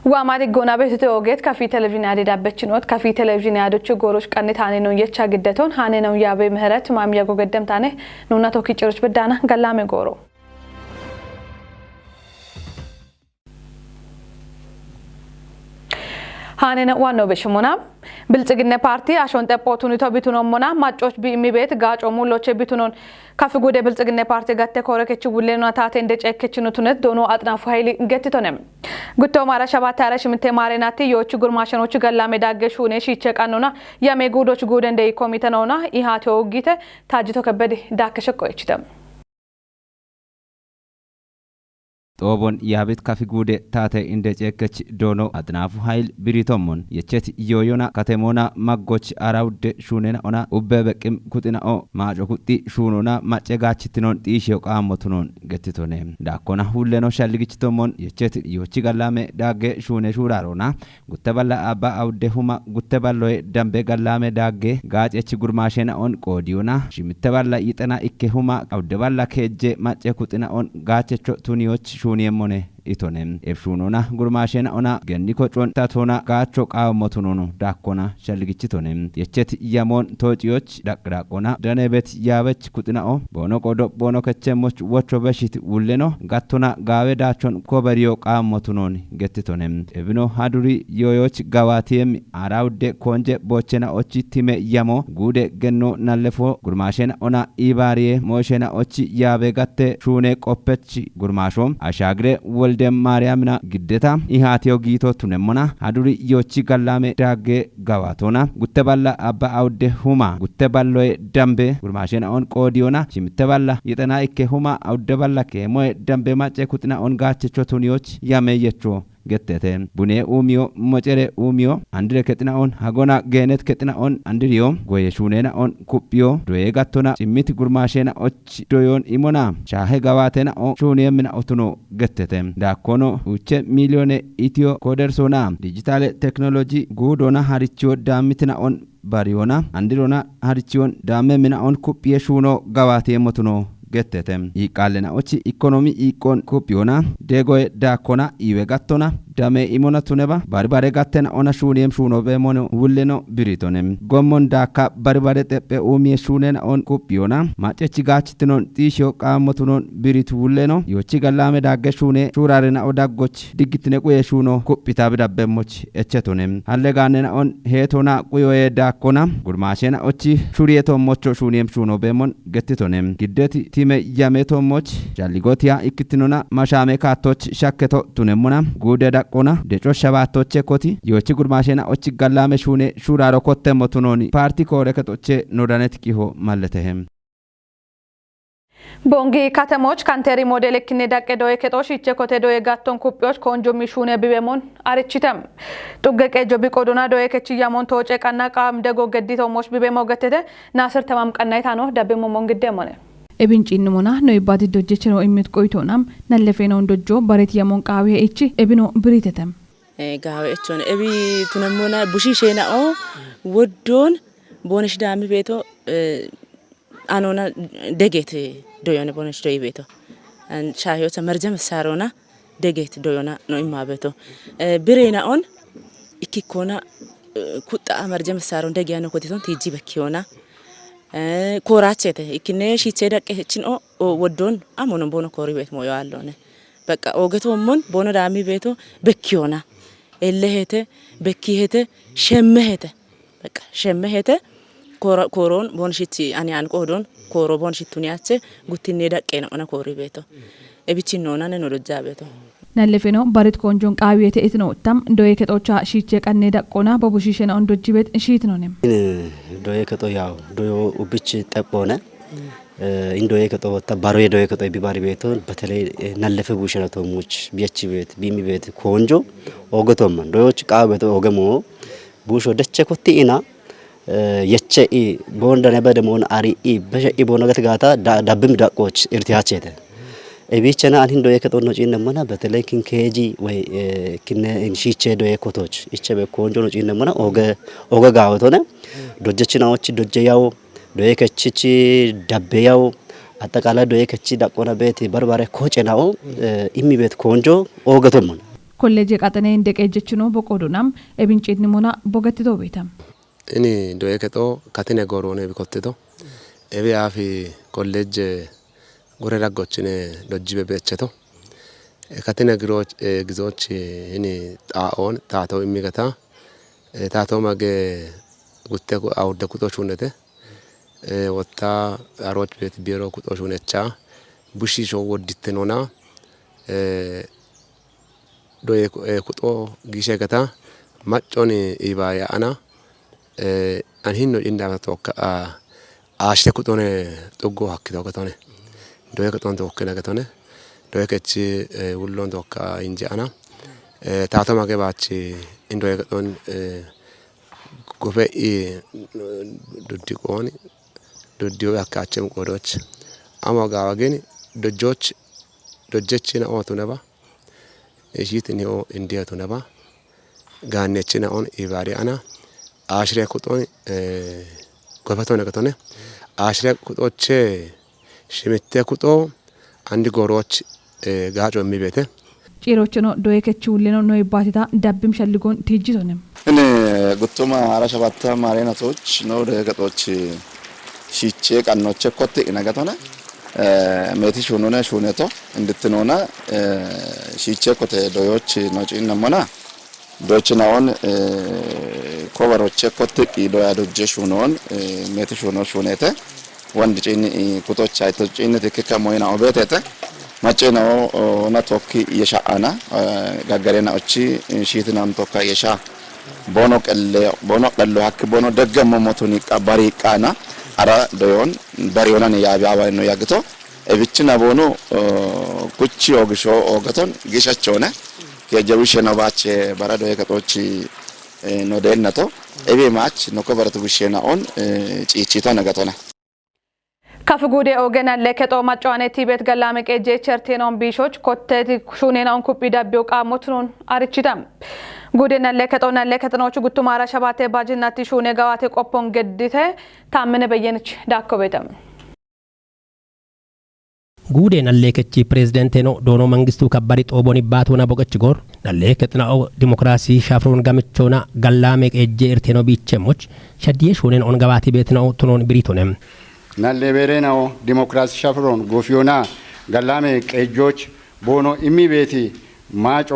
وامادی گونا به تو اوگت کافی تلویزیون عدیده بچینوت کافی تلویزیون عدوچه گروش کنی تانی نویه چه گدتون هانی نویه به مهرت مامی گو گدم تانه نونا تو کی چرچ بدانه گلامه گورو هانن وانو بشمونم بلتقنه پارتی عشان تپوتونی تا بیتونم منا ماچوش بی میبیت گاچ امولوچه بیتونن کافی گوده بلتقنه پارتی گته کاره که چی بوله ناتات انده چه که چنوتونت دونو اطراف هایلی گتی تونم گوتو مارا شبات ترش من تماره ناتی یو چی گرماشن و چی گلامه داغشونه شیچه کانونا یا میگودو چی گودن دی کمیتانونا ایهاتو گیته تاجیتو کبدی داکش کویچتم Toobon yaabit kafi guude taate inde ceekech doono adnaafu hayil biritomon yechet yoyona katemona maggoch arawde shunena ona ubbe beqim kutina o maajo kutti shunona macce gaachitinon xiishe qaamotunon gettitone daakona hulleno shalligichitomon yechet yochi gallame daagge shune shurarona gutteballa abba awde huma gutteballoe dambe gallame daagge gaacech gurmaashena on qoodiyona shimitteballa yitena ikke huma awdeballa keejje macce kutina on gaachecho tuniyoch shuniemone itonem efshunona gurmaashena ona genniko con tatona gaacho qaamotunono daakona shalligichitonem yechet yamon toociyoch daqraqona danebet yaabech kutinao bono qodo bono kechemoch wocho beshit wulleno gattona gaawe daachon kobariyo qaamotunon gettitonem ebino haduri yoyoch gawaatiem arawde konje bochena ochi time yamo guude genno nallefo gurmaashena ona ibariye moshena ochi yaabe gatte shune qoppechi gurmaashom ashagre dem Mariamna giddeta ihaatiyo giito tunemona haduri yochi gallame daagge gawatona gutteballa abba awde huma gutteballoe dambe gurmaashena on qoodiyona shimitteballa yitena ikke huma awdeballa ke moe dambe macce kutina on gaachecho tuniyoch yame yecho gettete bune umio mocere umio andire ketina on hagona genet ketina on andiriyo goye shunena on kuppiyo doye gattona cimmiti gurmaashena och doyon imona chahe gawatena on shuniyemina otuno gettete dakono uche milione itio kodersona digitale technology gudona haricho damitina on bariona andirona harichion damme mina on kuppiye shuno gawate motuno gettetem iqallena ochi economy ikon kopiona degoe dakona iwe gattona dame imona tuneba barbare gatten ona shuniem shunobe mono wulleno biritonem gommon daka barbare teppe umie shunen on kopiona machechi gachtinon tisho qamotunon birit wulleno yochi gallame dagge shune shurarena odaggoch digitine quye shuno kopita bidabbemoch echetonem halleganena on hetona quyoe dakona gurmaashena ochi shurieto mocho shuniem shunobe mon gettitonem giddeti time yameto moch jalligotia ikkitinona mashame katoch shakketo tunemona gude qona deco shabaatoche koti yochi gurmaashena ochi gallame shune shuraro kotte motunoni parti kore ketoche nodanet kiho malletehem bongi katemoch kanteri model kinne dakke doye ketosh iche kote doye gatton kupioch konjo mishune bibemon arichitam tuggeke jobi qodona doye kechi yamon toche qanna qam dego geddito mosh bibemo gatete nasir tamam qannaytano dabemo mongidemone ebincinni mona no ibati dojjechino imit qoytonam nallefeno ndojjo baret yamon qaawe echi ebino biritetem gaawe echon ebi tunamona bushishena o woddon bonish dami beto anona degete doyone bonish doy beto an chayota marjam sarona degete doyona no imma beto birena on ikikona kutta marjam saron degiyano kotiton tiji bekiona koraachete ikine shiche daqechin o woddon amonon bono kori bet moyo allone beka ogeto mon bono dami beto bekiona ellehete bekihete shemmehete beka shemmehete koron bonshiti ani an qodon koro bonshituniache guttinne daqena ona kori beto ebichinona ne no dojabeto nallefeno baret konjon qaawiyete itno tam doye ketocha shiche qanne daqona babushishena on dojibet shitnonem doye keto yaw doyo ubichi tepone indoye keto tabaroye doye keto bibari beto betele nallefe bushena tomuch biyachi bet bimi bet konjo ogotom doyoch qaabeto ogemo busho deche kotti ina yeche I bonda nebede mon ari I beshe I bonogat gata dabbim daqoch irtiyachete ebichana an hindoye keto no cinne mana betele kin keji way kinne shiche doye kotoch ichebe konjo no cinne mana oga gawtone dojechina ochi dojeyaw doye kechichi dabbeyaw atakala doye kechi daqona beti barbare kocenao immi bet konjo ogatomon ኮሌጅ ቀጠኔ እንደቀጀችኖ በቆዶናም ኤብንጭት ንሞና ቦገትቶ ቤታም እኔ ዶየከቶ ካቴነ ጎሮኔ ቢኮትቶ ኤቢ አፊ ኮሌጅ ጎረዳጎችኔ ዶጅበ በቸቶ ካቴነ ግሮች ግዞች እኔ ጣኦን ታቶ የሚገታ ታቶ ማገ ጉቴ አውደ ኩጦች ሁነተ ወጣ አሮች ቤት ቢሮ ኩጦች ሁነቻ ቡሺሾ ወዲትኖና ዶየ ኩጦ ጊሼ ገታ ማጮን ኢባያ አና አንሂኖ ኢንዳቶካ አሽተ ኩጦነ ጥጎ ሀክቶ ከተነ ዶየ ኩጦን ተወከለ ከተነ ዶየ ከቺ ውሎን ተወካ እንጂ አና ታቶ ማገባች እንዶየ ኩጦን ጎፈ ዱዲቆን ዱዲዮ ያካቸም ቆዶች አማጋዋ ግን ዶጆች ዶጀችና ኦቱ ነባ እሺት ነው እንዲያቱ ነባ ጋነችና ኦን ኢባሪ አና አሽሬ ኩጦን ጎፈቶ ነገቶነ አሽሬ ኩጦቼ ሽምቴ ኩጦ አንድ ጎሮች ጋጮ የሚቤተ ጭሮችኖ ዶየከች ውለኖ ነው ይባቲታ ዳብም ሸልጎን ትጅቶንም እኔ ጉቱማ አራሸባታ ማሬናቶች ነው ደገጦች ሺቼ ቀኖቼ ኮቴ ነገቶነ ሜቲ ሹኑነ ሹኔቶ እንድትኖና ሺቼ ኮቴ ዶዮች ኖጪ ነሞና ዶችናውን ኮቨሮቼ ኮቴ ዶያ ዶጀ ሹኖን ሜቲ ሹኖ ሹኔተ ወንድ ጪኒ ኩቶች አይቶ ጪኒ ተከከ ሞይና ኦቤቴተ ማጨናው ናቶኪ የሻአና ጋገሬና እቺ ሺትናም ቶካ የሻ ቦኖ ቀለ ሀክ ቦኖ ደገሞ ሞቱኒ ቀባሪ ቃና አራ ዶዮን በሪዮናን ያባባ ነው ያግቶ እብችና ቦኖ ኩቺ ኦግሾ ኦገቶን ጊሻቸውነ የጀውሽ ነው ባች በራዶ የከጦች ነው ደነቶ እቤ ማች ነው ከበረቱ ብሽና ኦን ጪቺታ ነገቶና ከፍጉዴ ኦገና ለከጦ ማጫዋኔቲ ቤት ገላመቀ ጄቸርቴኖን ቢሾች ኮቴቲ ሹኔናውን ኩፒ ዳቢው ቃሞቱን አርቺዳም ጉዴና ለከጦና ለከතኖቹ ጉቱማራ ሸባቴ ባጅናቲ ሹኔ ጋዋቴ ቆፖን ገድተ ታመነ በየነች ዳኮቤተም ጉዴ ነሌከቺ ፕሬዝዳንቴኖ ዶኖ መንግስቱ ከባሪ ጦቦኒ ባቶና ቦቀች ጎር ነሌከጥናኦ ዲሞክራሲ ሻፍሮን ጋምቾና ገላመቀ ጄርቴኖ ቢቸሞች ሸዲየ ሹኔን ኦን ጋዋቴ ቤት ነው ቱኖን ብሪቶነም ናሌቤሬናው ዲሞክራሲ ሻፍሮን ጎፊዮና ገላሜ ቀጆች ቦኖ ኢሚቤቲ ማጮ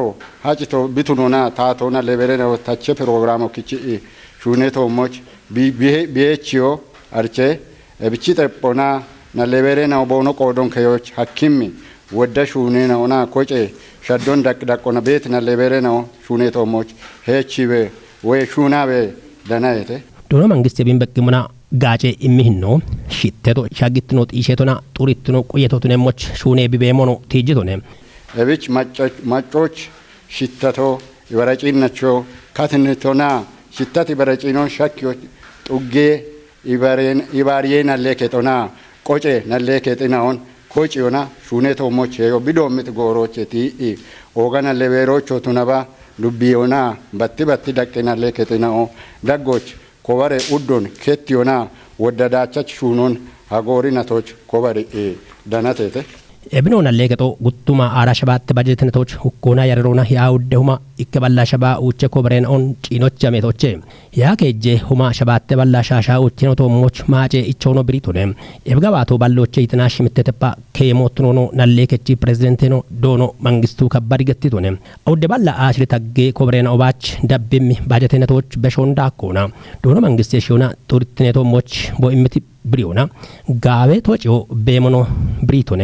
ሀጭቶ ቢቱኖና ታቶና ሌቤሬናው ታቸ ፕሮግራሙ ኪቺ ሹኔቶ ሞች ቢኤችኦ አርቼ ብቺ ጠጶና ናሌቤሬናው ቦኖ ቆዶን ከዮች ሐኪም ወደ ሹኔናውና ኮጬ ሸዶን ዳቅዳቆና ቤት ናሌቤሬናው ሹኔቶ ሞች ሄቺቤ ወይ ሹናቤ ደናየተ ዶኖ መንግስት የቢንበቅሙና ጋጬ ኢሚህኖ ሽተቶ ሻግትኖ ጢሼቶና ጡሪትኖ ቆየቶቱን ሞች ሹኔ ቢቤሞኖ ቲጅቶነ እብች ማጮች ሽተቶ ይበረጪናቸው ካትንቶና ሽተት ይበረጪኖ ሸኪዮች ጡጌ ይባሪዬ ናሌኬቶና ቆጬ ናሌኬጥናውን ኮጪዮና ሹኔቶ ሞች ሄዮ ቢዶምት ጎሮች ቲኢ ኦጋና ሌቤሮቾ ቱነባ ዱቢዮና በቲ ደቄ ናሌኬጥናኦ ደጎች ኮበሬ ኡዶን ኬቲዮና ወደዳቻች ሹኖን ሀጎሪናቶች ኮበሬ ደናቴቴ ኤብኖና ለገጦ ጉቱማ አራ ሸባት ባጀትነቶች ሁኮና ያረሮና ያውደሁማ ይከባላ ሸባ ውቸ ኮበሬን ኦን ጪኖች ጃሜቶች ያ ከጄ ሁማ ሸባት ባላሻሻ ውቸ ቶሞች ማጬ ኢቾኖ ብሪቶነ ኤብጋባቶ ባሎቼ ይጥናሽ ምተተፓ ከየሞትኖ ናሌከቺ ፕሬዝዳንቴኖ ዶኖ መንግስቱ ከባድ ገትቶነ አውደ ባላ አሽሪ ታጌ ኮበሬን ኦባች ዳብሚ ባጀትነቶች በሾንዳ ኮና ዶኖ መንግስት የሾና ጡርትኔቶሞች ቦኢምቲ ብሪዮና ጋቤ ቶጪዮ ቤሞኖ ብሪቶነ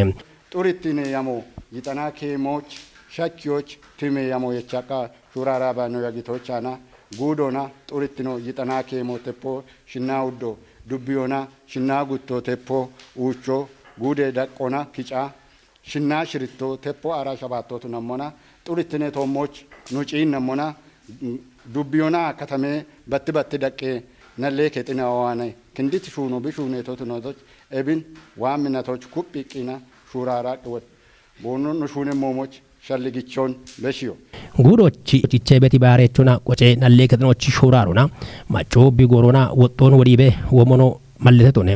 ጡሪቲኔ ያሞ ይጠና ኬሞች ሸኪዮች ቲሜ ያሞ የቻቃ ሹራራ ባኖ ያጊቶቻና ጉዶና ጡሪቲኖ ይጠና ኬሞ ቴፖ ሽና ውዶ ዱቢዮና ሽና ጉቶ ቴፖ ኡቾ ጉዴ ዳቆና ኪጫ ሽና ሽሪቶ ቴፖ አራ ሸባቶቱ ነሞና ጡሪቲኔ ቶሞች ኑጪን ነሞና ዱቢዮና ከተሜ በቲ ደቄ ነሌ ከጥናዋነ ክንዲት ሹኑ ቢሹኔቶቱ ኖቶች ኤቢን ዋምነቶች ኩጲቂና ሹራራ ወጥ ቦኖን ሹኔ ሞሞች ሸልግቾን በሽዮ ጉዶቺ ቺቼ ቤቲ ባሬቾና ቆጬ ነሌ ከጥኖች ሹራሩና ማጮ ቢጎሮና ወጦን ወዲቤ ወሞኖ malletetone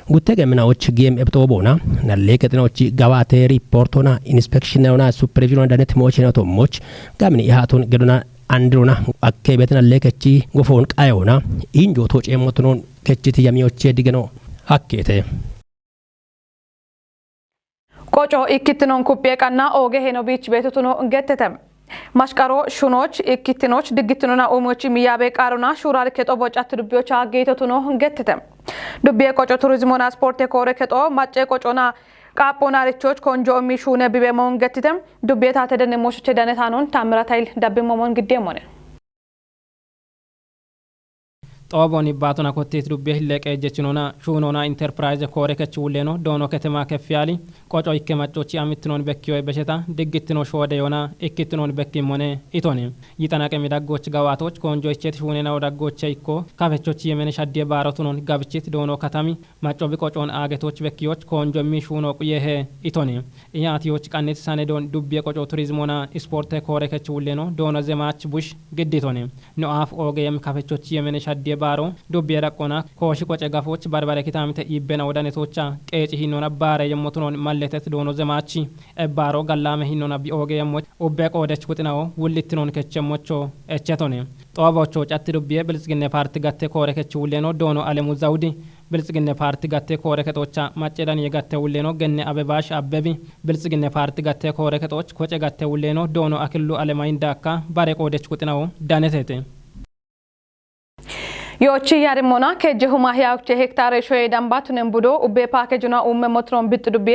gutte gemnaoch gem ebtobona nalle ketnoch gawate reportona inspectionona supervision danet mochena tomoch gamni ihatun geduna androna akke betna lekechi gofon qayona injo toch emotonon kechiti yamioche digeno hakkete ቆጮ ኢክትኖን ኩጴ ቀና ኦጌ ሄኖቢች ቤቱቱኖ እንገተተም ማሽቃሮ ሹኖች ኢክትኖች ድግትኖና ኦሞች ሚያቤ ቃሩና ሹራል ከጦ ቦጫት ዱቢዮች አገይተቱኖ እንገተተም ዱቢየ ቆጮ ቱሪዝሞና ስፖርት ኮረ ከጦ ማጨ ቆጮና ቃጶና ሪቾች ኮንጆ ሚሹነ ቢቤሞን ገተተም ዱቢየታ ተደነሞች ደነታኖን ታምራታይል ዳብሞሞን ግዴሞነ ጦቦን ይባቱና ኮቴት ዱቤ ለቀ ጀችኖና ሹኖና ኢንተርፕራይዝ ኮሬከች ውሌኖ ዶኖ ከተማ ከፍያሊ ቆጮ ይከማጮች አምትኖን በኪዮ በሸታ ድግትኖ ሾደዮና ኢክትኖን በኪሞኔ ኢቶኒ ይጠናቀ ሚዳጎች ጋዋቶች ኮንጆ ይቸት ሹኔና ወዳጎች ይኮ ካፈቾች የመነሽ አዲየ ባሮቱኖን ጋብችት ዶኖ ከተሚ ማጮ ቢቆጮን አገቶች በኪዮች ኮንጆ ሚሹኖ ቁየሄ ኢቶኒ ያቲዮች ቀነት ሳኔዶን ዱቤ ቆጮ ቱሪዝሞና ስፖርት ኮሬከች ውሌኖ ዶኖ ዘማች ቡሽ ግዲቶኒ ኖአፍ ኦገየም ካፈቾች የመነሽ አዲየ ባሮ ዱቤ ረቆና ኮሽ ቆጨ ጋፎች ባርባረ ኪታምተ ይበና ወዳኔቶቻ ቄጭ ሂኖና ባረ የሞቱኖን ማለተት ዶኖ ዘማቺ ባሮ ጋላመ ሂኖና ቢኦገ የሞች ኦቤ ቆደች ቁጥናው ውልትኖን ከቸሞቾ እቸቶኔ ጦባዎቾ ጫት ዱቤ ብልጽግና ፓርቲ ጋቴ ኮረከች ውሌኖ ዶኖ አለሙ ዛውዲ ብልጽግና ፓርቲ ጋቴ ኮረከቶቻ ማጨዳን የጋቴ ውሌኖ ገነ አበባሽ አበቢ ብልጽግና ፓርቲ ጋቴ ኮረከቶች ኮጨ ጋቴ ውሌኖ ዶኖ አክሉ አለማይንዳካ ባረ ቆደች ቁጥናው ዳነቴቴ ዮቺ ያርሞና ከጀሁማ ያውቼ ሄክታር ሾይ ዳምባቱን ቡዶ ኡቤ ፓኬጅና ኡመ ሞትሮን ቢጥዱቤ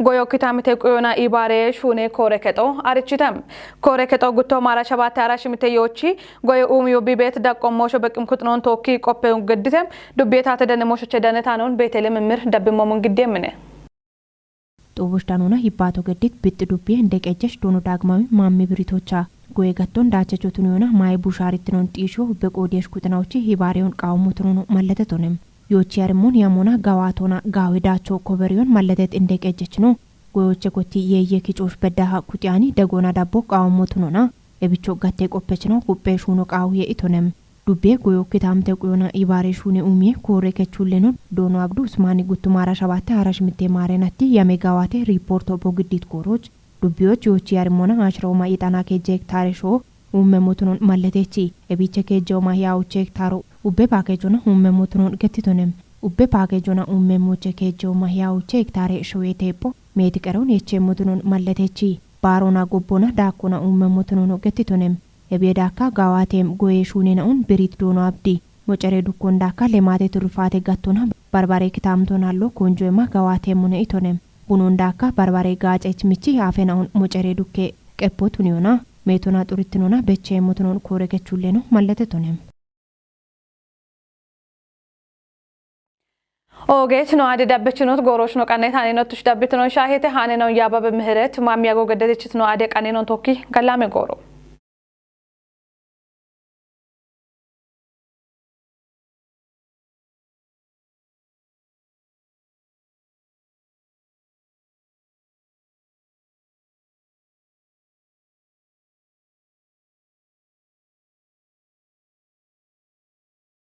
ጎዮ ኪታምቴ ቆዮና ኢባሬ ሹኔ ኮረከጦ አርችተም ኮረከጦ ጉቶ ማራ ሸባታ አራሽምቴ ዮቺ ጎዮ ኡሚዮ ቢቤት ዳቆሞሾ በቅም ኩጥኖን ቶኪ ቆፔው ገድተም ዱቤታ ተደነሞሾ ቸዳነታኖን ቤተልም ምር ደብሞሙን ግዴምነ ጦቦሽዳኖና ይባቶ ገዲት ቢጥዱቤ እንደቀጀሽ ዶኖ ዳግማዊ ማሚ ብሪቶቻ ጎየ ገቶን ዳቸቾቱን ዮና ማይ ቡሻሪትኖን ጢሾ በቆዲሽ ኩጥናውቺ ሂባሪዮን ቃውሙትኖ ማለተቶንም ዮቺ ያርሞን ያሞና ጋዋቶና ጋዊዳቾ ኮበሪዮን ማለተት እንደቀጀች ነው ጎዮቼ ኮቲ የየኪጮሽ በዳሃ ኩጢያኒ ደጎና ዳቦ ቃውሙትኖና የብቾ ጋቴ ቆፔች ነው ቁጴሽ ሆኖ ቃው የኢቶንም ዱቤ ጎዮ ኪታምቴ ቆዮና ኢባሬሽ ሆነ ኡሚዬ ኮሬከቹልኖ ዶኖ አብዱ ኡስማኒ ጉቱማራ ሸባታ አራሽ ምቴ ማረናቲ ያሜጋዋቴ ሪፖርቶ ቦግዲት ኮሮች ዱቢዮች ዮቺ ያርሞና አሽሮማ ይጣና ከጀ ሄክታር ሾ ኡመሞቱኖን ማለቴቺ እቢቸ ከጀውማ ያውቼ ሄክታሩ ኡቤ ፓኬጆና ኡመሞቱኖን ገቲቶንም ኡቤ ፓኬጆና ኡመሞቼ ከጀውማ ያውቼ ሄክታር ሾ የቴፖ ሜዲቀሩን የቸሞቱኖን ማለቴቺ ባሮና ጎቦና ዳኮና ኡመሞቱኖን ገቲቶንም የቤዳካ ጋዋቴም ጎየሹኔናውን ብሪት ዶኖ አብዲ ሞጨሬ ዱኮንዳካ ለማቴ ትሩፋቴ ጋቶና ባርባሬ ክታምቶናሎ ኮንጆማ ጋዋቴም ሙነ ኢቶንም ቡኖንዳካ ባርባሬ ጋጨች ምቺ አፈናውን ሞጨሬ ዱኬ ቀፖቱን ዮና ሜቶና ጡሪትኖና በቼ ሞቶኖን ኮረከቹሌ ነው ማለተቶንም ኦጌት ነው አደዳበችኖት ጎሮሽ ነው ቀኔት አኔኖትሽ ዳብትኖ ሻሄተ ሃኔ ነው ያባበ ምህረት ማሚያጎ ገደደችት ነው አደ ቀኔኖን ቶኪ ገላሜ ጎሮ